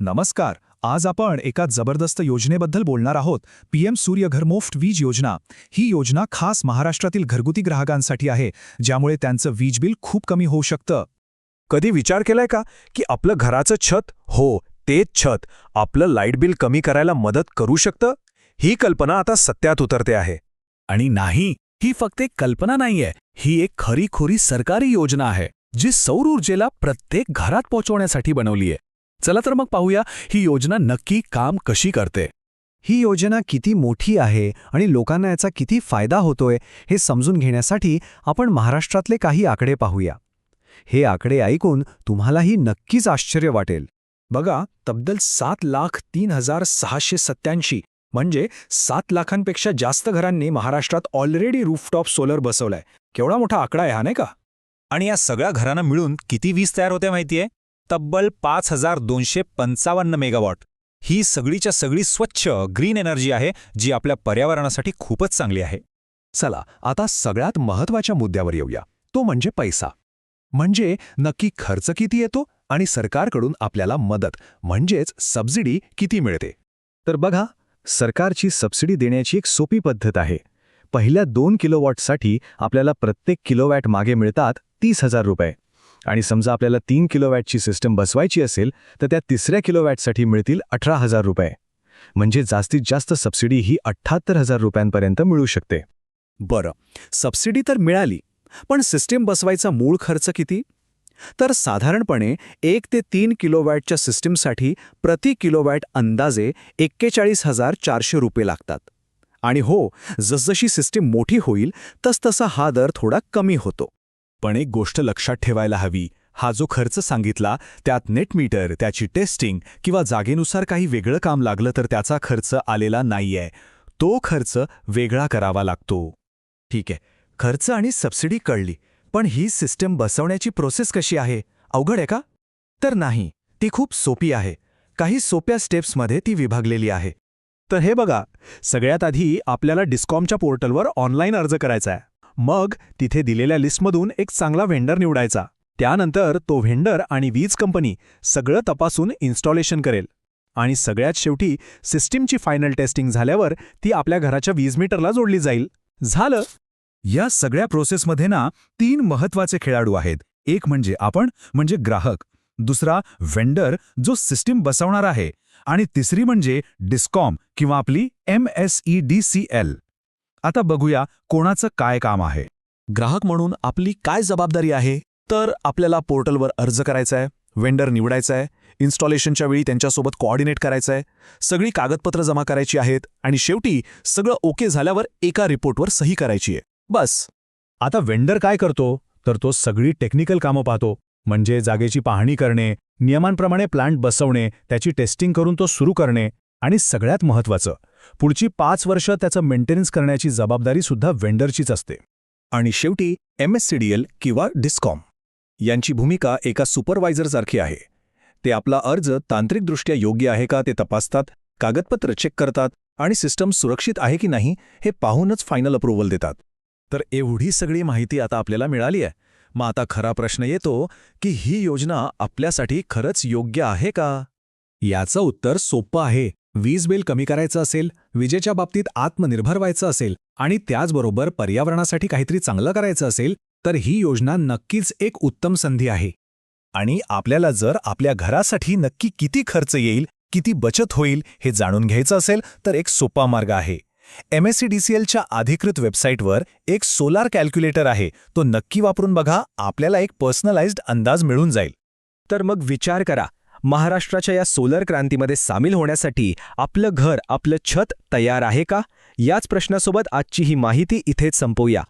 नमस्कार. आज आपण एका जबरदस्त योजनेबद्दल बोलणार आहोत. पीएम सूर्यघर मोफत वीज योजना. ही योजना खास महाराष्ट्रातील घरगुती ग्राहकांसाठी आहे, ज्यामुळे त्यांचं वीज बिल खूप कमी होऊ शकतं. कधी विचार केलाय का की आपलं घराचं छत, हो तेच छत, आपलं लाईट बिल कमी करायला मदत करू शकतं? ही कल्पना आता सत्यात उतरते आहे. आणि नाही, ही फक्त एक कल्पना नाहीये, ही एक खरीखुरी सरकारी योजना आहे जी सौर ऊर्जेला प्रत्येक घरात पोहोचवण्यासाठी बनवलीये. चला तर मग पाहूया ही योजना नक्की काम कशी करते. ही योजना किती मोठी आहे आणि लोकांना याचा किती फायदा होतोय हे समजून घेण्यासाठी आपण महाराष्ट्रातले काही आकडे पाहूया. हे आकडे ऐकून तुम्हालाही नक्कीच आश्चर्य वाटेल. बघा, तब्बल 7,03,687 म्हणजे 7 लाखांपेक्षा जास्त घरांनी महाराष्ट्रात ऑलरेडी रूफटॉप सोलर बसवलाय. केवढा मोठा आकडा आहे हा, नाही का? आणि या सगळ्या घरांना मिळून किती वीज तयार होते माहितीये? तब्बल 5,255 मेगावॉट. ही सगळीच्या सगळी स्वच्छ ग्रीन एनर्जी आहे, जी आपल्या पर्यावरणासाठी खूपच चांगली आहे. चला आता सगळ्यात महत्त्वाच्या मुद्द्यावर येऊया, तो म्हणजे पैसा. म्हणजे नक्की खर्च किती येतो आणि सरकारकडून आपल्याला मदत म्हणजेच सबसिडी किती मिळते. तर बघा, सरकारची सबसिडी देण्याची एक सोपी पद्धत आहे. पहिल्या 2 किलोवॅटसाठी आपल्याला प्रत्येक किलोवॅट मागे मिळतात 30,000 रुपये. आणि समजा आपल्याला 3 किलोवॅटची सिस्टम बसवायची असेल तर त्या तिसऱ्या किलोवॅटसाठी मिळतील 18,000 रुपये. म्हणजे जास्तीत जास्त सबसिडी ही 78,000 रुपयांपर्यंत मिळू शकते. बरं, सबसिडी तर मिळाली, पण सिस्टीम बसवायचा मूळ खर्च किती? तर साधारणपणे 1 ते 3 किलोवॅटच्या सिस्टीमसाठी प्रति किलोवॅट अंदाजे 41,400 रुपये लागतात. आणि हो, जसजशी सिस्टीम मोठी होईल तसतसा हा दर थोडा कमी होतो. पण एक गोष्ट लक्षात ठेवायला हवी, हा जो खर्च सांगितला त्यात नेट मीटर, त्याची टेस्टिंग किंवा जागेनुसार काही वेगळं काम लागलं तर त्याचा खर्च आलेला नाहीये. तो खर्च वेगळा करावा लागतो. ठीक आहे, खर्च आणि सबसिडी कळली, पण ही सिस्टम बसवण्याची प्रोसेस कशी आहे? अवघड आहे का? तर नाही, ती खूप सोपी आहे. काही सोप्या स्टेप्समध्ये ती विभागलेली आहे. तर हे बघा, सगळ्यात आधी आपल्याला डिस्कॉमच्या पोर्टलवर ऑनलाईन अर्ज करायचा आहे. मग तिथे दिलेल्या लिस्टमधून एक चांगला व्हेंडर निवडायचा. त्यानंतर तो व्हेंडर आणि वीज कंपनी सगळं तपासून इन्स्टॉलेशन करेल. आणि सगळ्यात शेवटी सिस्टीमची फायनल टेस्टिंग झाल्यावर ती आपल्या घराच्या वीज मीटरला जोडली जाईल. झालं. या सगळ्या प्रोसेसमध्ये 3 महत्त्वाचे खेळाडू आहेत. एक म्हणजे आपण, म्हणजे ग्राहक. दुसरा व्हेंडर, जो सिस्टीम बसवणार आहे. आणि तिसरी म्हणजे डिस्कॉम किंवा आपली MSEDCL. आता बघूया कोणाचं काय काम आहे. ग्राहक म्हणून आपली काय जबाबदारी आहे? तर आपल्याला पोर्टलवर अर्ज करायचा आहे, व्हेंडर निवडायचा आहे, इन्स्टॉलेशनच्या वेळी त्यांच्यासोबत कोऑर्डिनेट करायचं आहे, सगळी कागदपत्र जमा करायची आहेत आणि शेवटी सगळं ओके झाल्यावर एका रिपोर्टवर सही करायची आहे. बस. आता वेंडर काय करतो? तर तो सगळी टेक्निकल कामं पाहतो. म्हणजे जागेची पाहणी करणे, नियमांप्रमाणे प्लांट बसवणे, त्याची टेस्टिंग करून तो सुरू करणे आणि सगळ्यात महत्त्वाचं, पुढची 5 वर्ष त्याचं मेंटेनन्स करण्याची जबाबदारी सुद्धा वेंडरचीच असते. आणि शेवटी MSCDL किंवा डिस्कॉम यांची भूमिका एका सुपरवायझरसारखी आहे. ते आपला अर्ज तांत्रिकदृष्ट्या योग्य आहे का ते तपासतात, कागदपत्र चेक करतात आणि सिस्टम सुरक्षित आहे की नाही हे पाहूनच फायनल अप्रूव्हल देतात. तर एवढी सगळी माहिती आता आपल्याला मिळाली आहे. मग आता खरा प्रश्न येतो की ही योजना आपल्यासाठी खरंच योग्य आहे का? याचं उत्तर सोपं आहे. वीज बिल कमी करायचं असेल, विजेच्या बाबतीत आत्मनिर्भर व्हायचं असेल आणि त्याचबरोबर पर्यावरणासाठी काहीतरी चांगलं करायचं असेल तर ही योजना नक्कीच एक उत्तम संधी आहे. आणि आपल्याला जर आपल्या घरासाठी नक्की किती खर्च येईल, किती बचत होईल हे जाणून घ्यायचं असेल तर एक सोपा मार्ग आहे. MSEDCLच्या अधिकृत वेबसाईटवर एक सोलार कॅल्क्युलेटर आहे. तो नक्की वापरून बघा, आपल्याला एक पर्सनलाइज्ड अंदाज मिळून जाईल. तर मग विचार करा, महाराष्ट्राच्या या सोलर क्रांतीमध्ये सामील होण्यासाठी आपलं घर, आपलं छत तयार आहे का? याच प्रश्नासोबत आजची ही माहिती इथेच संपवूया.